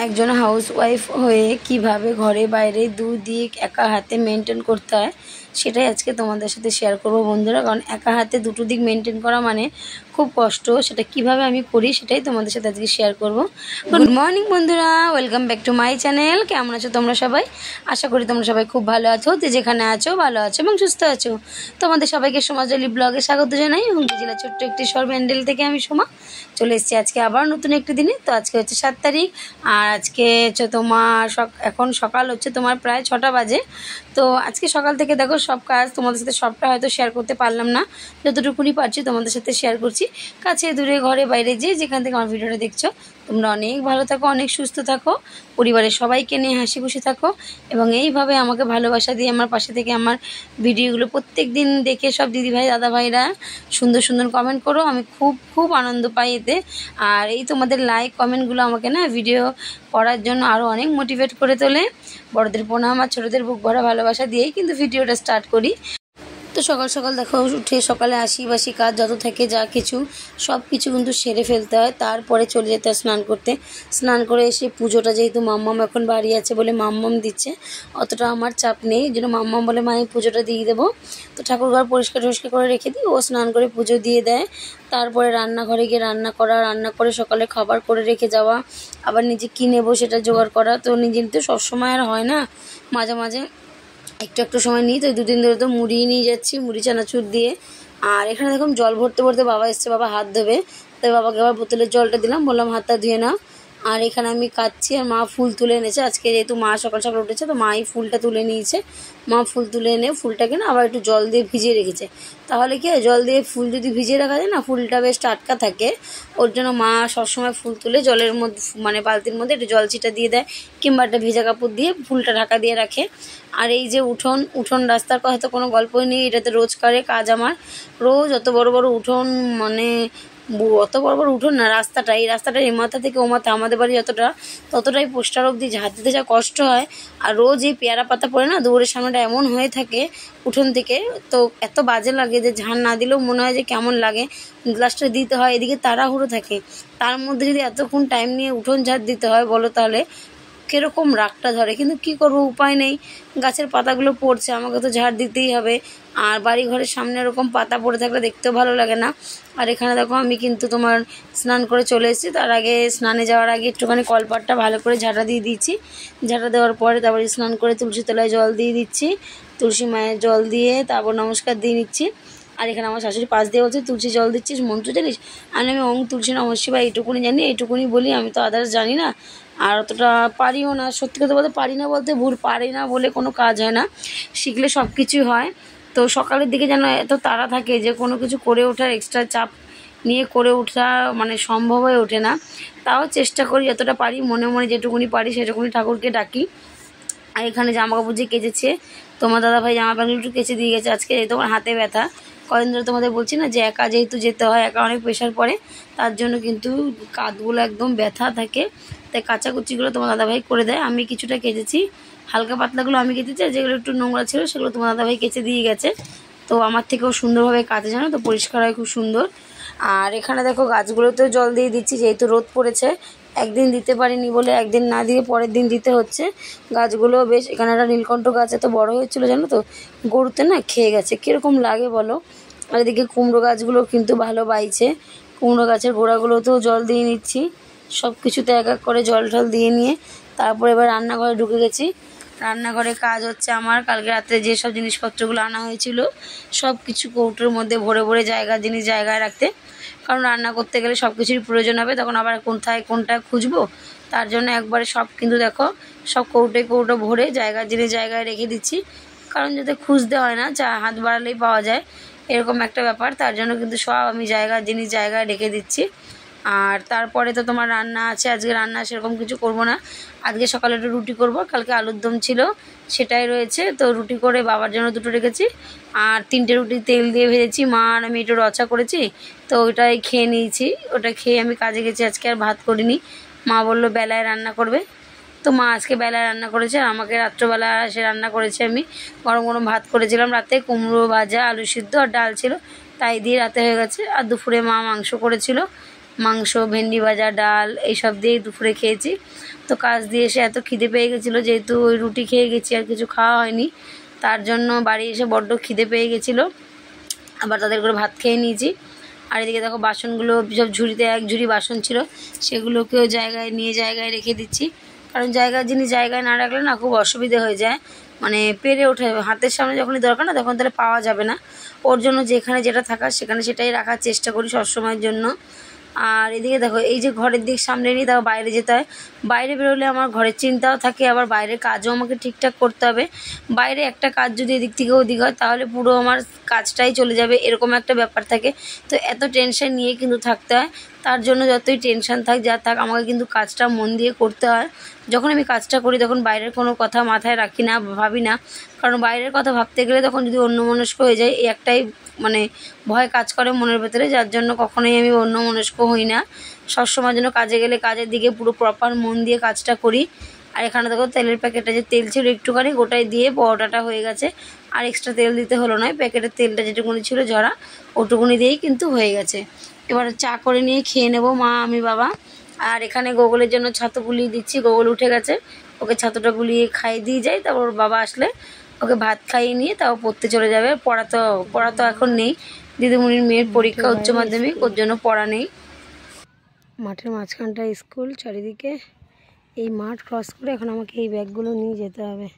একজন হাউসওয়াইফ হয়ে কিভাবে ঘরে বাইরে দুদিক একা হাতে মেনটেন করতে হয় সেটাই আজকে তোমাদের সাথে শেয়ার করব বন্ধুরা। কারণ একা হাতে দুটো দিক মেনটেন করা মানে খুব কষ্ট। সেটা কিভাবে আমি করি সেটাই তোমাদের সাথে আজকে শেয়ার করব। গুড মর্নিং বন্ধুরা, welcome back to my channel. কেমন আছো তোমরা সবাই? আশা করি তোমরা সবাই খুব ভালো আছো, যে যেখানে আছো ভালো আছো এবং সুস্থ আছো। তোমাদের সবাইকে সোমাজলি ব্লগে স্বাগত জানাই। হুগলি জেলা ছোট্ট একটি শহর ব্যান্ডেল থেকে আমি সোমা চলে এসেছি আজকে আবার নতুন একটি দিনে। তো আজকে হচ্ছে 7 তারিখ, আর আজকে হচ্ছে তোমার এখন সকাল হচ্ছে তোমার প্রায় 6টা বাজে। তো আজকে সকাল থেকে দেখো সব কাজ তোমাদের সাথে সবটা হয়তো শেয়ার করতে পারলাম না, যতটুকুনি পারছি তোমাদের সাথে শেয়ার করছি। কাছে দূরে ঘরে বাইরে যেখান থেকে আমার ভিডিওটা দেখছো, তোমরা অনেক ভালো থাকো, অনেক সুস্থ থাকো, পরিবারের সবাইকে নিয়ে হাসি খুশি থাকো এবং এইভাবে আমাকে ভালোবাসা দিয়ে আমার পাশে থেকে আমার ভিডিওগুলো প্রত্যেক দিন দেখে সব দিদিভাই দাদাভাইরা সুন্দর সুন্দর কমেন্ট করো। আমি খুব খুব আনন্দ পাই এতে। আর এই তোমাদের লাইক কমেন্টগুলো আমাকে না ভিডিও করার জন্য আরও অনেক মোটিভেট করে তোলে। বড়দের প্রণাম আর ছোটোদের বুক ভরা ভালোবাসা দিয়েই কিন্তু ভিডিওটা স্টার্ট করি। তো সকাল সকাল দেখো উঠে সকালে বাসি কাজ যত থাকে যা কিছু সব কিছু কিন্তু সেরে ফেলতে হয়। তারপরে চলে যেতে হয় স্নান করতে। স্নান করে এসে পুজোটা যেহেতু মাম্মাম এখন বাড়ি আছে বলে মাম্মাম দিচ্ছে, অতটা আমার চাপ নেই, এই জন্য মাম্মাম বলে মা আমি পুজোটা দিয়ে দেবো। তো ঠাকুরঘর পরিষ্কার করে রেখে দিই, ও স্নান করে পুজো দিয়ে দেয়। তারপরে রান্নাঘরে গিয়ে রান্না করে সকালে খাবার করে রেখে যাওয়া, আবার নিজে কী নেবো সেটা জোগাড় করা। তো নিজের তো সবসময় আর হয় না, মাঝে মাঝে একটু সময় নিই। তো 2 দিন ধরে তো মুড়ি নিয়ে যাচ্ছি, মুড়ি চানাচুর দিয়ে। আর এখানে দেখুন জল ভরতে বাবা এসছে, বাবা হাত ধোবে, তাই বাবাকে আবার বোতলের জলটা দিলাম, বললাম হাতটা ধুয়ে নাও। আর এখানে আমি কাচ্ছি, আর মা ফুল তুলে এনেছে আজকে, যেহেতু মা সকাল সকাল উঠেছে তো মাই ফুলটা তুলে নিয়েছে। মা ফুল তুলে এনে ফুলটাকে না আবার একটু জল দিয়ে ভিজিয়ে রেখেছে। তাহলে কি জল দিয়ে ফুল যদি ভিজিয়ে রাখা যায় না, ফুলটা বেশ টাটকা থাকে। ওর জন্য মা সবসময় ফুল তুলে জলের মধ্যে মানে বালতির মধ্যে একটু জল ছিটা দিয়ে দেয়, কিংবা একটা ভেজা কাপড় দিয়ে ফুলটা ঢাকা দিয়ে রাখে। আর এই যে উঠোন রাস্তার কথা তো কোনো গল্পই নেই, এটাতে রোজকারের কাজ আমার। রোজ অত বড় বড় উঠোন, মানে অত বড় বড় উঠোন না, এই রাস্তাটা এই মাথা থেকে ও মাথা, আমাদের বাড়ি ততটাই পোস্টার অবধি ঝাঁট দিতে যা কষ্ট হয়। আর রোজ এই পেয়ারা পাতা পড়ে না, দৌড়ের সামনেটা এমন হয়ে থাকে উঠোন থেকে, তো এত বাজে লাগে যে ঝাঁট না দিলেও মনে হয় যে কেমন লাগে। গ্লাসটা দিতে হয়, এদিকে তাড়াহুড়ো থাকে, তার মধ্যে যদি এতক্ষণ টাইম নিয়ে উঠোন ঝাঁট দিতে হয় বলো তাহলে কীরকম রাগটা ধরে। কিন্তু কি করব, উপায় নেই, গাছের পাতাগুলো পড়ছে, আমাকে তো ঝাড় দিতেই হবে। আর বাড়ি ঘরের সামনে এরকম পাতা পড়ে থাকলে দেখতেও ভালো লাগে না। আর এখানে দেখো আমি কিন্তু তোমার স্নান করে চলে এসেছি। তার আগে স্নানে যাওয়ার আগে একটুখানি কলপাটটা ভালো করে ঝাঁটা দিয়ে দিচ্ছি। ঝাঁটা দেওয়ার পরে তারপরে স্নান করে তুলসী তলায় জল দিয়ে দিচ্ছি, তুলসী মায়ের জল দিয়ে তারপর নমস্কার দিয়ে নিচ্ছি। আর এখানে আমার শাশুড়ি পাশ দিয়ে বলছে তুলসী জল দিচ্ছিস, মন্ত্র জানিস? আমি ওং তুলসী নমঃ শিবায় এইটুকুনি জানি, এইটুকুনি বলি, আমি তো আদার্স জানি না, আর অতটা পারিও না। সত্যি কথা বলতে পারি না বলতে ভুল, পারি না বলে কোনো কাজ হয় না, শিখলে সব কিছুই হয়। তো সকালের দিকে যেন এত তাড়া থাকে যে কোনো কিছু করে ওঠার এক্সট্রা চাপ নিয়ে করে ওঠা মানে সম্ভব হয়ে ওঠে না। তাও চেষ্টা করি যতটা পারি, মনে মনে যেটুকুনি পারি সেটুকুনি ঠাকুরকে ডাকি। আর এখানে জামা কাপড় যে কেচেছে, তোমার দাদাভাই জামা প্যান্টগুলো একটু কেচে দিয়ে গেছে আজকে, এই তোমার হাতে ব্যথা। কদিন ধরে তোমাদের বলছি না যে একা যেহেতু যেতে হয়, একা অনেক প্রেশার পড়ে, তার জন্য কিন্তু কাঁধগুলো একদম ব্যথা থাকে। তাই কাচাকুচিগুলো তোমার দাদাভাই করে দেয়, আমি কিছুটা কেচেছি, হালকা পাতলাগুলো আমি কেচেছি, আর যেগুলো একটু নোংরা ছিল সেগুলো তোমার দাদাভাই কেচে দিয়ে গেছে। তো আমার থেকেও সুন্দরভাবে কাচে, জানো তো, পরিষ্কার হয় খুব সুন্দর। আর এখানে দেখো গাছগুলোতেও জল দিয়ে দিচ্ছি, যেহেতু রোদ পড়েছে, একদিন দিতে পারিনি বলে একদিন না দিয়ে পরের দিন দিতে হচ্ছে। গাছগুলো বেশ, এখানে একটা নীলকণ্ঠ গাছ এত বড় হয়েছিল জানো তো, গরুতে না খেয়ে গেছে, কীরকম লাগে বলো। আর এদিকে কুমড়ো গাছগুলো কিন্তু ভালো বাইছে, কুমড়ো গাছের গোড়াগুলোতেও জল দিয়ে নিচ্ছি। সব কিছুতে এক এক করে জল টল দিয়ে নিয়ে তারপর এবার রান্নাঘরে ঢুকে গেছি। রান্নাঘরে কাজ হচ্ছে আমার, কালকে রাত্রে যেসব জিনিসপত্রগুলো আনা হয়েছিল সব কিছু কৌটোর মধ্যে ভরে ভরে জিনিস জায়গায় রাখতে। কারণ রান্না করতে গেলে সব কিছুরই প্রয়োজন হবে, তখন আবার কোনটা খুঁজবো, তার জন্য একবারে সব কিন্তু দেখো সব কৌটো ভরে জিনিস জায়গায় রেখে দিচ্ছি। কারণ যাতে খুঁজতে হয় না, যা হাত বাড়ালেই পাওয়া যায়, এরকম একটা ব্যাপার। তার জন্য কিন্তু সব আমি জিনিস জায়গায় রেখে দিচ্ছি। আর তারপরে তো তোমার রান্না আছে, আজকে রান্না সেরকম কিছু করব না। আজকে সকালে একটু রুটি করব, কালকে আলুর দম ছিল সেটাই রয়েছে, তো রুটি করে বাবার জন্য 2টো রেখেছি। আর 3টে রুটি তেল দিয়ে ভেজেছি, মা আর আমি একটু রচা করেছি, তো ওটাই খেয়ে নিয়েছি। ওটা খেয়ে আমি কাজে গেছি, আজকে আর ভাত করিনি। মা বললো বেলায় রান্না করবে, তো মা আজকে বেলায় রান্না করেছে, আর আমাকে রাত্রবেলা সে রান্না করেছে। আমি গরম গরম ভাত করেছিলাম রাতে, কুমড়ো ভাজা, আলু সিদ্ধ আর ডাল ছিল, তাই দিয়ে রাতে হয়ে গেছে। আর দুপুরে মা মাংস করেছিল, মাংস, ভেন্ডি ভাজা, ডাল এইসব দিয়েই দুপুরে খেয়েছি। তো তো কাজ দিয়ে এসে এত খিদে পেয়ে গেছিলো, যেহেতু ওই রুটি খেয়ে গেছি আর কিছু খাওয়া হয়নি, তার জন্য বাড়ি এসে বড্ড খিদে পেয়ে গেছিলো। আবার তাদের করে ভাত খেয়ে নিয়েছি। আর এদিকে দেখো বাসনগুলো সব ঝুড়িতে এক ঝুড়ি বাসন ছিল, সেগুলোকেও জায়গায় নিয়ে জায়গায় রেখে দিচ্ছি। কারণ জায়গার জিনিস জায়গায় না রাখলে না খুব অসুবিধে হয়ে যায়, মানে পেরে ওঠে হাতের সামনে যখনই দরকার না তখন তাহলে পাওয়া যাবে না। ওর জন্য যেখানে যেটা থাকার সেখানে সেটাই রাখার চেষ্টা করি সবসময়ের জন্য। আর এদিকে দেখো এই যে ঘরের দিক সামনে নিয়ে তাও বাইরে যেতে হয়, বাইরে বেরোলে আমার ঘরের চিন্তাও থাকে, আবার বাইরের কাজও আমাকে ঠিকঠাক করতে হবে। বাইরে একটা কাজ যদি এদিক থেকে ওদিক হয় তাহলে পুরো আমার কাজটাই চলে যাবে, এরকম একটা ব্যাপার থাকে। তো এত টেনশন নিয়ে কিন্তু থাকতে হয়, তার জন্য যতই টেনশন থাক যা থাক আমাকে কিন্তু কাজটা মন দিয়ে করতে হয়। যখন আমি কাজটা করি তখন বাইরের কোনো কথা মাথায় রাখি না, ভাবি না, কারণ বাইরের কথা ভাবতে গেলে তখন যদি অন্যমনস্ক হয়ে যায় এই একটাই মানে ভয় কাজ করে মনের ভেতরে, যার জন্য কখনোই আমি অন্যমনস্ক হই না। সবসময়ের জন্য কাজে গেলে কাজের দিকে পুরো প্রপার মন দিয়ে কাজটা করি। আর এখানে দেখো তেলের প্যাকেটটা যে তেল ছিল একটুখানি গোটাই দিয়ে পরোটাটা হয়ে গেছে, আর এক্সট্রা তেল দিতে হলো না, প্যাকেটের তেলটা যেটুকুনি ছিল ঝরা ওটুকুনি দিয়েই কিন্তু হয়ে গেছে। এবার চা করে নিয়ে খেয়ে নেবো মা আমি বাবা। আর এখানে গোগলের জন্য ছাতু গুলিয়ে দিচ্ছি, গোগল উঠে গেছে, ওকে ছাতুটা গুলিয়ে খাইয়ে দিয়ে যাই, তারপর ওর বাবা আসলে ওকে ভাত খাইয়ে নিয়ে তাও পড়তে চলে যাবে। পড়া তো এখন নেই, দিদিমণির মেয়ের পরীক্ষা উচ্চ মাধ্যমিক, ওর জন্য পড়া নেই। মাঠের মাঝখানটা স্কুল, চারিদিকে এই মাঠ ক্রস করে এখন আমাকে এই ব্যাগগুলো নিয়ে যেতে হবে।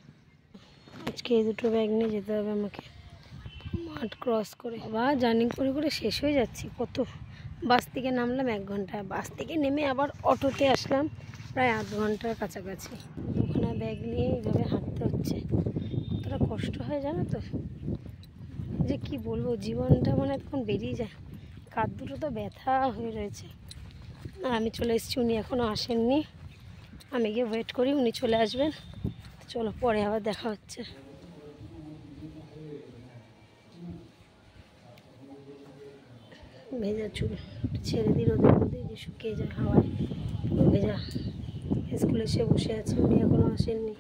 আজকে এই দুটো ব্যাগ নিয়ে যেতে হবে আমাকে মাঠ ক্রস করে। বা জার্নি করে করে শেষ হয়ে যাচ্ছি। কত বাস থেকে নামলাম 1 ঘন্টা, বাস থেকে নেমে আবার অটোতে আসলাম প্রায় আধ ঘন্টার কাছাকাছি। ওখানে ব্যাগ নিয়ে এইভাবে হাঁটতে হচ্ছে, কতটা কষ্ট হয় জানো তো, যে কি বলবো, জীবনটা মানে তখন বেরিয়ে যায়। কাঁধ দুটো তো ব্যথা হয়ে রয়েছে। আর আমি চলে এসেছি, উনি এখনও আসেননি, আমি গিয়ে ওয়েট করি, উনি চলে আসবেন। চলো পরে আবার দেখা হচ্ছে। ভেজা চুল ছেড়ে দিই রোদের মধ্যে, যে শুকিয়ে যায় হাওয়ায় পুরো ভেজা। স্কুলে এসে বসে আছে, উনি এখনও আসেননি।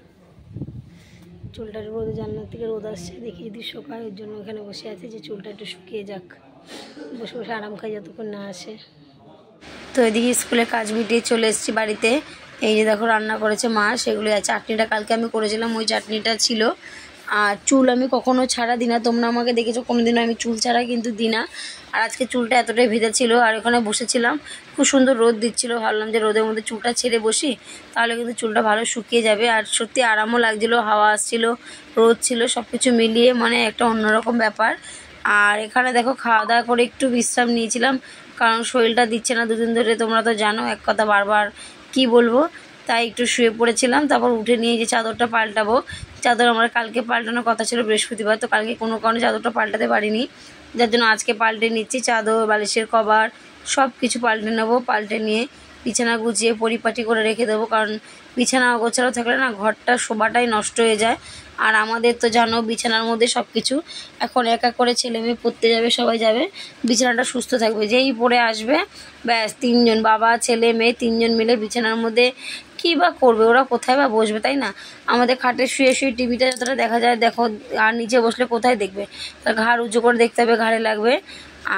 চুলটা রোদে জানলার থেকে রোদ আসছে, দেখি যদি শুকায়, ওর জন্য ওখানে বসে আছি যে চুলটা একটু শুকিয়ে যাক, বসে বসে আরাম খাই যতক্ষণ না আসে। তো এদিকে স্কুলে কাজ মিটিয়ে চলে এসেছি বাড়িতে। এই যে দেখো রান্না করেছে মা, সেগুলো চাটনিটা কালকে আমি করেছিলাম, ওই চাটনিটা ছিল। আর চুল আমি কখনো ছাড়া দিই না, তোমরা আমাকে দেখেছো কোনোদিনও আমি চুল ছাড়া কিন্তু দিই না। আর আজকে চুলটা এতটাই ভেজা ছিল, আর ওখানে বসেছিলাম, খুব সুন্দর রোদ দিচ্ছিল, ভাবলাম যে রোদের মধ্যে চুলটা ছেড়ে বসি, তাহলে কিন্তু চুলটা ভালো শুকিয়ে যাবে। আর সত্যি আরামও লাগছিলো, হাওয়া আসছিল, রোদ ছিল, সব কিছু মিলিয়ে মানে একটা অন্যরকম ব্যাপার। আর এখানে দেখো খাওয়া দাওয়া করে একটু বিশ্রাম নিয়েছিলাম, কারণ শরীরটা দিচ্ছে না দুদিন ধরে, তোমরা তো জানো এক কথা বারবার কি বলবো, তাই একটু শুয়ে পড়েছিলাম। তারপর উঠে নিয়ে যে চাদরটা পাল্টাবো, চাদর আমার কালকে পাল্টানোর কথা ছিল বৃহস্পতিবার, তো কালকে কোনো কারণে চাদরটা পাল্টাতে পারিনি, যার জন্য আজকে পাল্টে নিচ্ছি। চাদর, বালিশের কভার সব কিছু পাল্টে নেবো, পাল্টে নিয়ে বিছানা গুছিয়ে পরিপাটি করে রেখে দেবো, কারণ বিছানা অগোছালো থাকলে না ঘরটা শোভাটাই নষ্ট হয়ে যায়। আর আমাদের তো জানো বিছানার মধ্যে সব কিছু, এখন এক এক করে ছেলে মেয়ে পড়তে যাবে, সবাই যাবে, বিছানাটা সুস্থ থাকবে, যেই পড়ে আসবে ব্যাস 3 জন, বাবা ছেলে মেয়ে 3 জন মিলে বিছানার মধ্যে কী বা করবে, ওরা কোথায় বা বসবে, তাই না? আমাদের খাটে শুয়ে শুয়ে টিভিটা যতটা দেখা যায় দেখো, আর নিচে বসলে কোথায় দেখবে, তার ঘাড় উঁচু করে দেখতে হবে, ঘাড়ে লাগবে,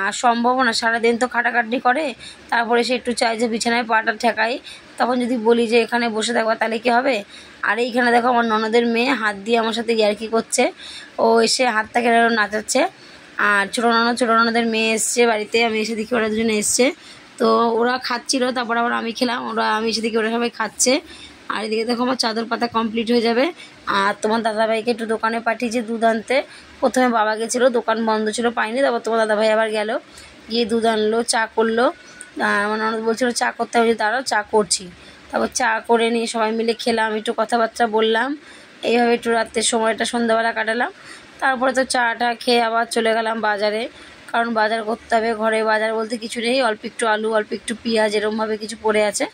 আর সম্ভব না, সারাদিন তো খাটাখাটনি করে, তারপরে সে একটু চায় যে বিছানায় পাটা ঠেকাই, তখন যদি বলি যে এখানে বসে থাকবা তাহলে কি হবে? আর এইখানে দেখো আমার ননদের মেয়ে হাত দিয়ে আমার সাথে ইয়ার্কি করছে, ও এসে হাতটা কেটে নাচাচ্ছে। আর ছোটো ননদের মেয়ে এসছে বাড়িতে, আমি এসে দেখি ওরা দুজনে এসছে, তো ওরা খাচ্ছিল, তারপর আবার আমি খেলাম, আমি এসে দেখি ওরা সবাই খাচ্ছে। আর এদিকে দেখো আমার চাদর পাতা কমপ্লিট হয়ে যাবে। আর তোমার দাদাভাইকে একটু দোকানে পাঠিয়েছি দুধ আনতে, প্রথমে বাবা গেছিলো, দোকান বন্ধ ছিল পাইনি, তারপর তোমার দাদাভাই আবার গেল, গিয়ে দুধ আনলো, চা করলো। আমার ননদ বলছিল চা করতে হবে, দাঁড়াও চা করছি। তারপর চা করে নিয়ে সবাই মিলে খেলাম, একটু কথাবার্তা বললাম, এইভাবে একটু রাত্রের সময়টা সন্ধ্যাবেলা কাটালাম। তারপরে তো চাটা খেয়ে আবার চলে গেলাম বাজারে, কারণ বাজার করতে হবে। ঘরে বাজার বলতে কিছু নেই, অল্প একটু আলু, অল্প একটু পেঁয়াজ, এরকমভাবে কিছু পড়ে আছে,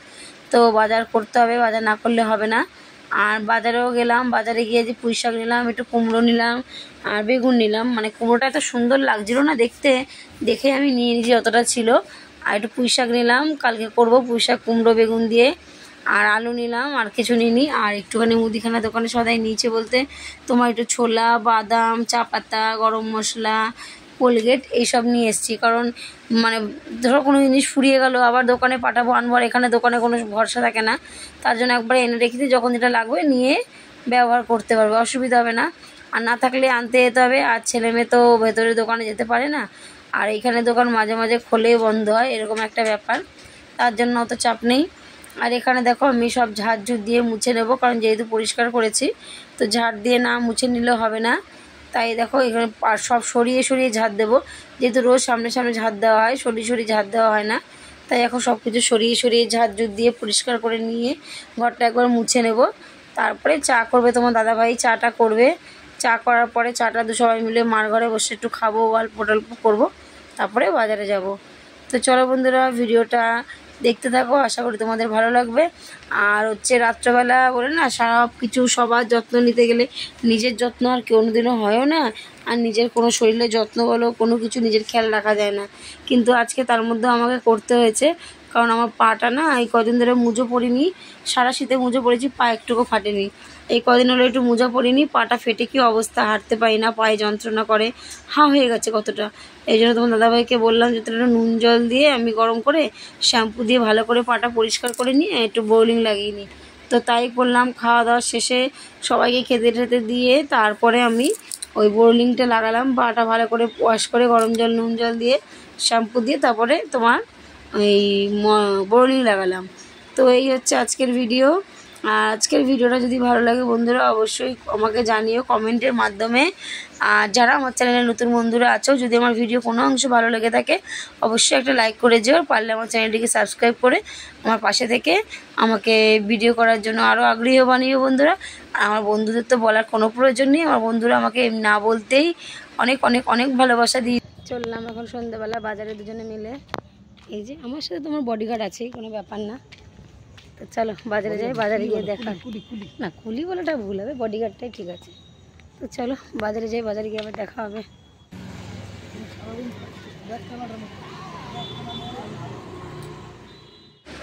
তো বাজার করতে হবে, বাজার না করলে হবে না। আর বাজারেও গেলাম, বাজারে গিয়ে যে পুঁই শাক নিলাম, একটু কুমড়ো নিলাম, আর বেগুন নিলাম, মানে কুমড়োটা এত সুন্দর লাগছিল না দেখতে, দেখে আমি নিয়ে নিয়েছি যতটা ছিল। আর একটু পুঁই শাক নিলাম, কালকে করবো পুঁই শাক কুমড়ো বেগুন দিয়ে। আর আলু নিলাম, আর কিছু নিইনি। আর একটুখানি মুদিখানা দোকানে সদাই নিয়েছে বলতে তোমার একটু ছোলা, বাদাম, চা পাতা, গরম মশলা, কোলগেট এইসব নিয়ে এসেছি। কারণ মানে ধরো কোনো জিনিস ফুরিয়ে গেল, আবার দোকানে পাঠাবো আনবো, আর এখানে দোকানে কোনো ভরসা থাকে না, তার জন্য একবার এনে রেখেছি, যখন যেটা লাগবে নিয়ে ব্যবহার করতে পারবে, অসুবিধা হবে না। আর না থাকলে আনতে যেতে হবে, আর ছেলে মেয়ে তো ভেতরে দোকানে যেতে পারে না, আর এইখানে দোকান মাঝে মাঝে খোলে বন্ধ হয়, এরকম একটা ব্যাপার, তার জন্য অত চাপ নেই। আর এখানে দেখো আমি সব ঝাড় দিয়ে মুছে নেবো, কারণ যেহেতু পরিষ্কার করেছি তো ঝাড় দিয়ে না মুছে নিলেও হবে না। তাই দেখো এখানে সব সরিয়ে সরিয়ে ঝাড় দেবো, যেহেতু রোজ সামনে সামনে ঝাড় দেওয়া হয়, সরিয়ে সরিয়ে ঝাড় দেওয়া হয় না, তাই এখন সব কিছু সরিয়ে সরিয়ে ঝাড় দিয়ে পরিষ্কার করে নিয়ে ঘরটা একবার মুছে নেব। তারপরে চা করবে তোমার দাদাভাই, চাটা করবে, চা করার পরে চাটা সবাই মিলে মার ঘরে বসে একটু খাবো, গল্প টল্প করবো, তারপরে বাজারে যাব। তো চলো বন্ধুরা, ভিডিওটা দেখতে থাকো, আশা করি তোমাদের ভালো লাগবে। আর হচ্ছে রাত্রবেলা বলে না, সব কিছু সবার যত্ন নিতে গেলে নিজের যত্ন আর কোনোদিনও হয়ও না, আর নিজের কোনো শরীরের যত্ন বলো কোনো কিছু নিজের খেয়াল রাখা যায় না, কিন্তু আজকে তার মধ্যে আমাকে করতে হয়েছে। কারণ আমার পাটা না এই কদিন ধরে মুজো পড়িনি, সারা শীতে মুজো পড়েছি, পা একটুকু ফাটেনি, এই কদিন হলো একটু মোজা পরিনি, পাটা ফেটে কি অবস্থা, হাঁটতে পারি না, পায়ে যন্ত্রণা করে, হয়ে গেছে কতটা। এই জন্য তোমার দাদাভাইকে বললাম যে একটু নুন জল দিয়ে আমি গরম করে শ্যাম্পু দিয়ে ভালো করে পাটা পরিষ্কার করে নিয়ে একটু বোলিং লাগিয়ে নিই। তো তাই করলাম, খাওয়া দাওয়া শেষে সবাইকে খেতে টেতে দিয়ে তারপরে আমি ওই বোলিংটা লাগালাম, পাটা ভালো করে ওয়াশ করে গরম জল নুন জল দিয়ে শ্যাম্পু দিয়ে তারপরে তোমার ওই বোলিং লাগালাম। তো এই হচ্ছে আজকের ভিডিও। আর আজকের ভিডিওটা যদি ভালো লাগে বন্ধুরা অবশ্যই আমাকে জানিও কমেন্টের মাধ্যমে। আর যারা আমার চ্যানেলে নতুন বন্ধুরা আছো, যদি আমার ভিডিও কোনো অংশ ভালো লেগে থাকে অবশ্যই একটা লাইক করে যেও, পারলে আমার চ্যানেলটিকে সাবস্ক্রাইব করে আমার পাশে থেকে আমাকে ভিডিও করার জন্য আরও আগ্রহী বানিও বন্ধুরা। আর আমার বন্ধুদের তো বলার কোনো প্রয়োজন নেই, আমার বন্ধুরা আমাকে না বলতেই অনেক অনেক অনেক ভালোবাসা দিয়ে চললাম। এখন সন্ধ্যাবেলা বাজারে দুজনে মিলে, এই যে আমার সাথে তোমার বডিগার্ড আছেই, কোনো ব্যাপার না। তো চলো বাজারে যাই, বাজারে গিয়ে দেখা, না কুলি বলাটা ভুল হবে, বডিগার্ডটাই ঠিক আছে। তো চলো বাজারে যাই, বাজারে গিয়ে আবার দেখা হবে।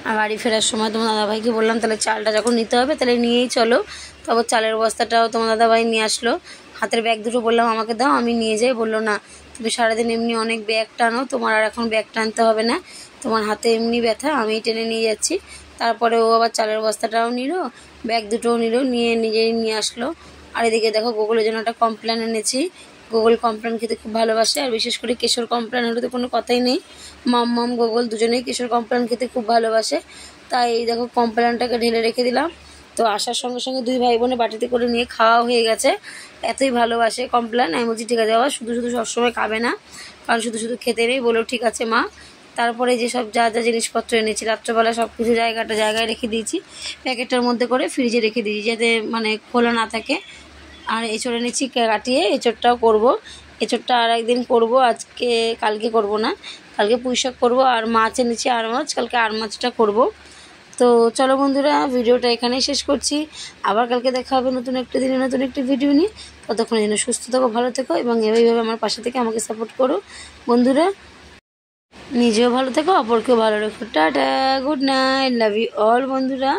আর বাড়ি ফেরার সময় তোমার দাদাভাইকে বললাম তাহলে চালটা যখন নিতে হবে তাহলে নিয়েই চলো, তারপর চালের বস্তাটাও তোমার দাদাভাই নিয়ে আসলো, হাতের ব্যাগ দুটো বললাম আমাকে দাও আমি নিয়ে যাই, বললো না তুমি সারাদিন এমনি অনেক ব্যাগ টানো, তোমার আর এখন ব্যাগ টানতে হবে না, তোমার হাতে এমনি ব্যথা, আমি টেনে নিয়ে যাচ্ছি। তারপরে ও আবার চালের বস্তাটাও নিল, ব্যাগ দুটোও নিল, নিয়ে নিজেই নিয়ে আসলো। আর এদিকে দেখো গুগলের জন্য একটা কমপ্লেন এনেছি, গুগল কমপ্লেন খেতে খুব ভালোবাসে, আর বিশেষ করে কেশর কমপ্লেন হলে তো কোনো কথাই নেই, মাম গুগল দুজনেই কেশর কমপ্লেন খেতে খুব ভালোবাসে। তাই এই দেখো কমপ্লেনটাকে ঢেলে রেখে দিলাম। তো আসার সঙ্গে সঙ্গে দুই ভাই বোনে বাটিতে করে নিয়ে খাওয়া হয়ে গেছে, এতই ভালোবাসে কমপ্লেন। আমি বলছি ঠিক আছে বাবা, শুধু শুধু সবসময় খাবে না, কারণ শুধু শুধু খেতে নেই, বলো ঠিক আছে মা। তারপরে যেসব যা যা জিনিসপত্র এনেছি রাত্রবেলা সব কিছু জায়গায় রেখে দিয়েছি, প্যাকেটটার মধ্যে করে ফ্রিজে রেখে দিয়েছি যাতে মানে খোলা না থাকে। আর এঁচড় এনেছি কাটিয়ে, এঁচড়টাও করবো, এঁচড়টা আর একদিন করবো, আজকে কালকে করব না, কালকে পুঁইশাক করবো। আর মাছ এনেছি আর মাছ, কালকে আর মাছটা করবো। তো চলো বন্ধুরা ভিডিওটা এখানেই শেষ করছি, আবার কালকে দেখা হবে নতুন একটা দিনে নতুন একটি ভিডিও নিয়ে। ততক্ষণের জন্য সুস্থ থেকো, ভালো থেকো, এবং এইভাবে আমার পাশে থেকে আমাকে সাপোর্ট করো বন্ধুরা। নিজেও ভালো থেকো, অপরকেও ভালো রেখো। Tata, good night, love you all বন্ধুরা।